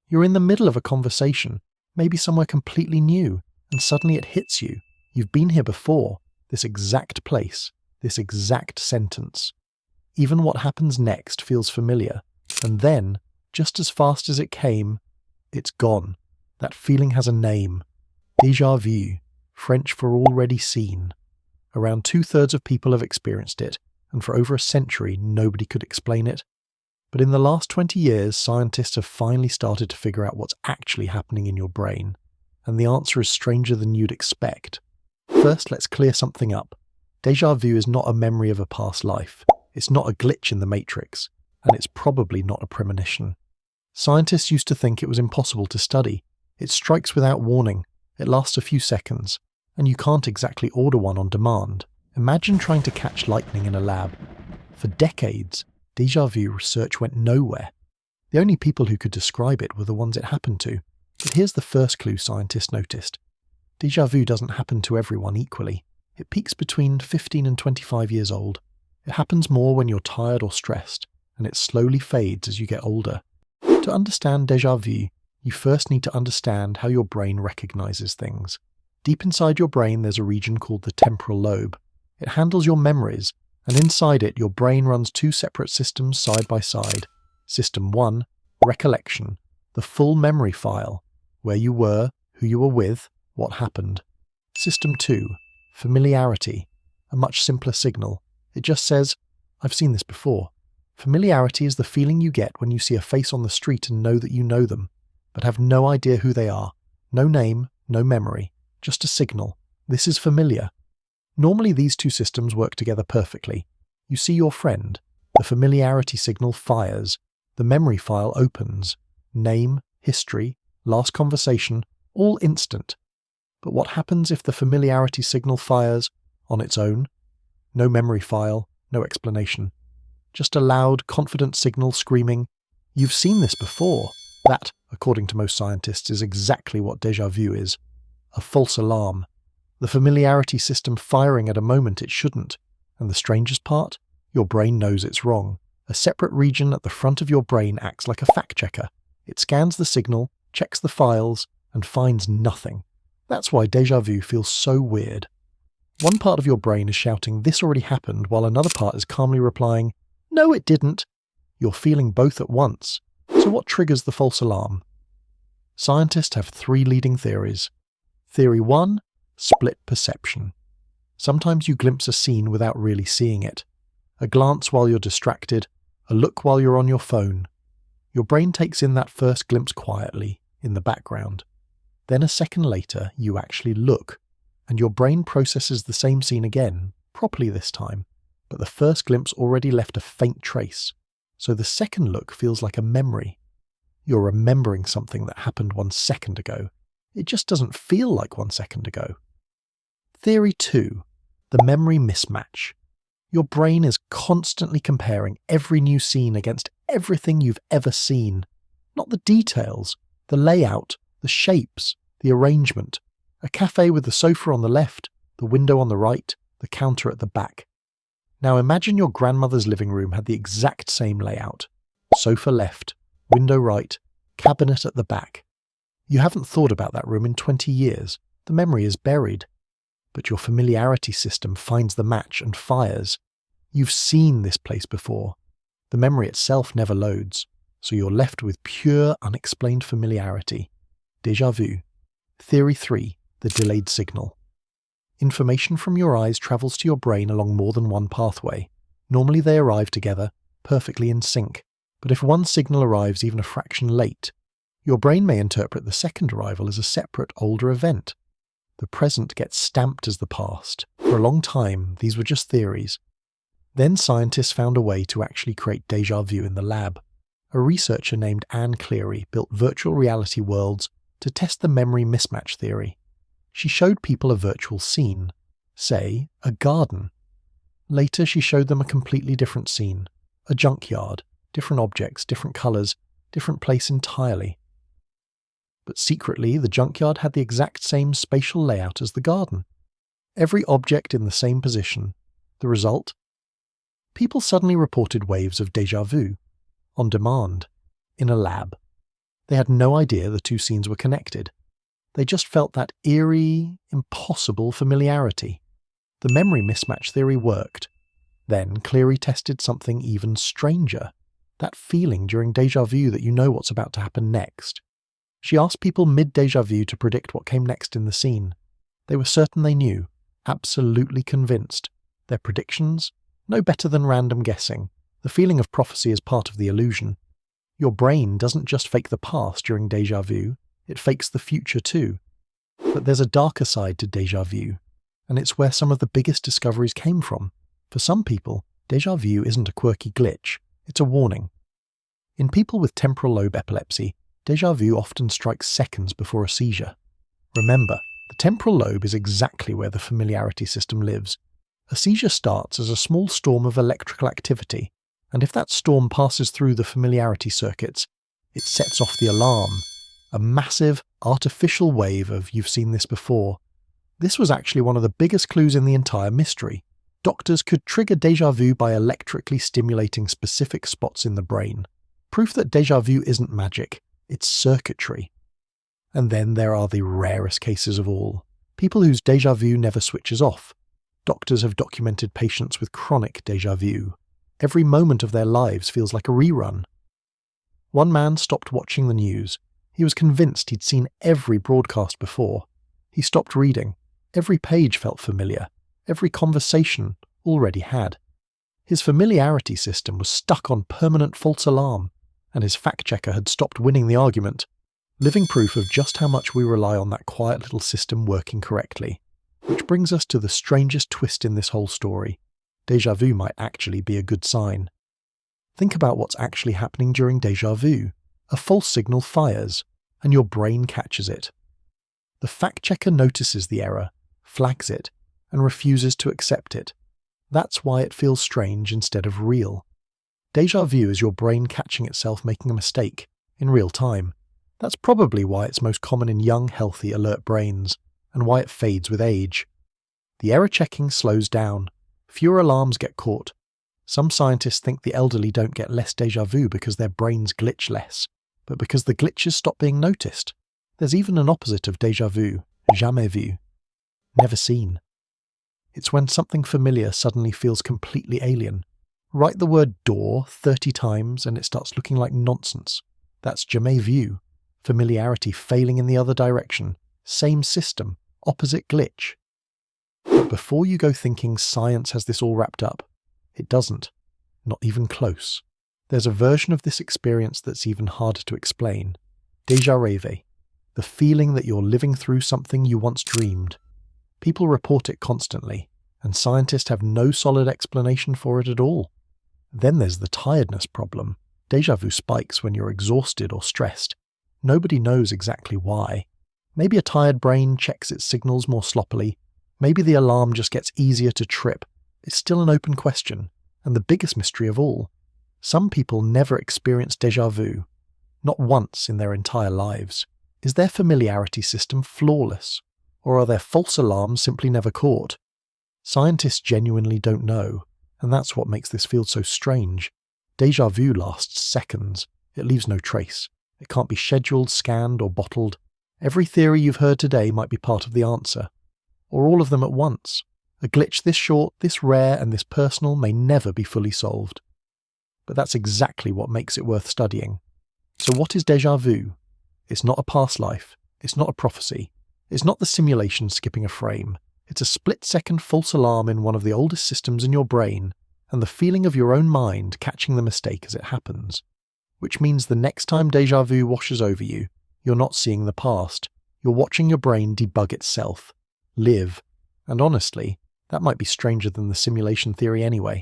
You're in the middle of a conversation, maybe somewhere completely new, and suddenly it hits you. You've been here before, this exact place, this exact sentence. Even what happens next feels familiar, and then, just as fast as it came, it's gone. That feeling has a name. Déjà vu, French for already seen. Around 2/3 of people have experienced it, and for over a century nobody could explain it. But in the last 20 years, scientists have finally started to figure out what's actually happening in your brain, and the answer is stranger than you'd expect. First, let's clear something up. Déjà vu is not a memory of a past life. It's not a glitch in the matrix, and it's probably not a premonition. Scientists used to think it was impossible to study. It strikes without warning, it lasts a few seconds, and you can't exactly order one on demand. Imagine trying to catch lightning in a lab. For decades, déjà vu research went nowhere. The only people who could describe it were the ones it happened to. But here's the first clue scientists noticed. Déjà vu doesn't happen to everyone equally. It peaks between 15 and 25 years old. It happens more when you're tired or stressed, and it slowly fades as you get older. To understand déjà vu, you first need to understand how your brain recognizes things. Deep inside your brain there's a region called the temporal lobe. It handles your memories, and inside it your brain runs two separate systems side by side. System 1, recollection, the full memory file, where you were, who you were with, what happened. System 2, familiarity, a much simpler signal. It just says, I've seen this before. Familiarity is the feeling you get when you see a face on the street and know that you know them, but have no idea who they are. No name, no memory, just a signal. This is familiar. Normally these two systems work together perfectly. You see your friend, the familiarity signal fires, the memory file opens. Name, history, last conversation, all instant. But what happens if the familiarity signal fires on its own? No memory file, no explanation. Just a loud, confident signal screaming, "You've seen this before." That, according to most scientists, is exactly what déjà vu is. A false alarm. The familiarity system firing at a moment it shouldn't. And the strangest part? Your brain knows it's wrong. A separate region at the front of your brain acts like a fact-checker. It scans the signal, checks the files, and finds nothing. That's why déjà vu feels so weird. One part of your brain is shouting, "This already happened," while another part is calmly replying, "No, it didn't." You're feeling both at once. So what triggers the false alarm? Scientists have three leading theories. Theory 1, split perception. Sometimes you glimpse a scene without really seeing it. A glance while you're distracted, a look while you're on your phone. Your brain takes in that first glimpse quietly, in the background. Then a second later, you actually look, and your brain processes the same scene again, properly this time, but the first glimpse already left a faint trace, so the second look feels like a memory. You're remembering something that happened 1 second ago. It just doesn't feel like 1 second ago. Theory 2, the memory mismatch. Your brain is constantly comparing every new scene against everything you've ever seen. Not the details, the layout, the shapes, the arrangement. A cafe with the sofa on the left, the window on the right, the counter at the back. Now imagine your grandmother's living room had the exact same layout. Sofa left, window right, cabinet at the back. You haven't thought about that room in 20 years. The memory is buried. But your familiarity system finds the match and fires. You've seen this place before. The memory itself never loads, so you're left with pure, unexplained familiarity. Déjà vu. Theory 3, the delayed signal. Information from your eyes travels to your brain along more than one pathway. Normally they arrive together, perfectly in sync. But if one signal arrives even a fraction late, your brain may interpret the second arrival as a separate, older event. The present gets stamped as the past. For a long time, these were just theories. Then scientists found a way to actually create déjà vu in the lab. A researcher named Anne Cleary built virtual reality worlds to test the memory mismatch theory. She showed people a virtual scene, say, a garden. Later she showed them a completely different scene, a junkyard, different objects, different colours, different place entirely. But secretly, the junkyard had the exact same spatial layout as the garden. Every object in the same position. The result? People suddenly reported waves of déjà vu, on demand, in a lab. They had no idea the two scenes were connected. They just felt that eerie, impossible familiarity. The memory mismatch theory worked. Then Cleary tested something even stranger. That feeling during déjà vu that you know what's about to happen next. She asked people mid-déjà vu to predict what came next in the scene. They were certain they knew, absolutely convinced. Their predictions? No better than random guessing. The feeling of prophecy is part of the illusion. Your brain doesn't just fake the past during déjà vu, it fakes the future too. But there's a darker side to déjà vu, and it's where some of the biggest discoveries came from. For some people, déjà vu isn't a quirky glitch, it's a warning. In people with temporal lobe epilepsy, déjà vu often strikes seconds before a seizure. Remember, the temporal lobe is exactly where the familiarity system lives. A seizure starts as a small storm of electrical activity, and if that storm passes through the familiarity circuits, it sets off the alarm. A massive, artificial wave of "you've seen this before." This was actually one of the biggest clues in the entire mystery. Doctors could trigger déjà vu by electrically stimulating specific spots in the brain. Proof that déjà vu isn't magic, it's circuitry. And then there are the rarest cases of all. People whose déjà vu never switches off. Doctors have documented patients with chronic déjà vu. Every moment of their lives feels like a rerun. One man stopped watching the news. He was convinced he'd seen every broadcast before. He stopped reading. Every page felt familiar. Every conversation already had. His familiarity system was stuck on permanent false alarm, and his fact-checker had stopped winning the argument. Living proof of just how much we rely on that quiet little system working correctly. Which brings us to the strangest twist in this whole story. Déjà vu might actually be a good sign. Think about what's actually happening during déjà vu. A false signal fires, and your brain catches it. The fact-checker notices the error, flags it, and refuses to accept it. That's why it feels strange instead of real. Déjà vu is your brain catching itself making a mistake, in real time. That's probably why it's most common in young, healthy, alert brains, and why it fades with age. The error checking slows down. Fewer alarms get caught. Some scientists think the elderly don't get less déjà vu because their brains glitch less, but because the glitches stop being noticed. There's even an opposite of déjà vu, jamais vu. Never seen. It's when something familiar suddenly feels completely alien. Write the word door 30 times and it starts looking like nonsense. That's jamais vu. Familiarity failing in the other direction. Same system, opposite glitch. But before you go thinking science has this all wrapped up, it doesn't. Not even close. There's a version of this experience that's even harder to explain. Déjà rêvé. The feeling that you're living through something you once dreamed. People report it constantly, and scientists have no solid explanation for it at all. Then there's the tiredness problem. Déjà vu spikes when you're exhausted or stressed. Nobody knows exactly why. Maybe a tired brain checks its signals more sloppily. Maybe the alarm just gets easier to trip. It's still an open question, and the biggest mystery of all. Some people never experience déjà vu. Not once in their entire lives. Is their familiarity system flawless? Or are their false alarms simply never caught? Scientists genuinely don't know, and that's what makes this field so strange. Déjà vu lasts seconds. It leaves no trace. It can't be scheduled, scanned, or bottled. Every theory you've heard today might be part of the answer. Or all of them at once. A glitch this short, this rare, and this personal may never be fully solved. But that's exactly what makes it worth studying. So what is déjà vu? It's not a past life. It's not a prophecy. It's not the simulation skipping a frame. It's a split-second false alarm in one of the oldest systems in your brain, and the feeling of your own mind catching the mistake as it happens. Which means the next time déjà vu washes over you, you're not seeing the past. You're watching your brain debug itself. Live. And honestly, that might be stranger than the simulation theory anyway.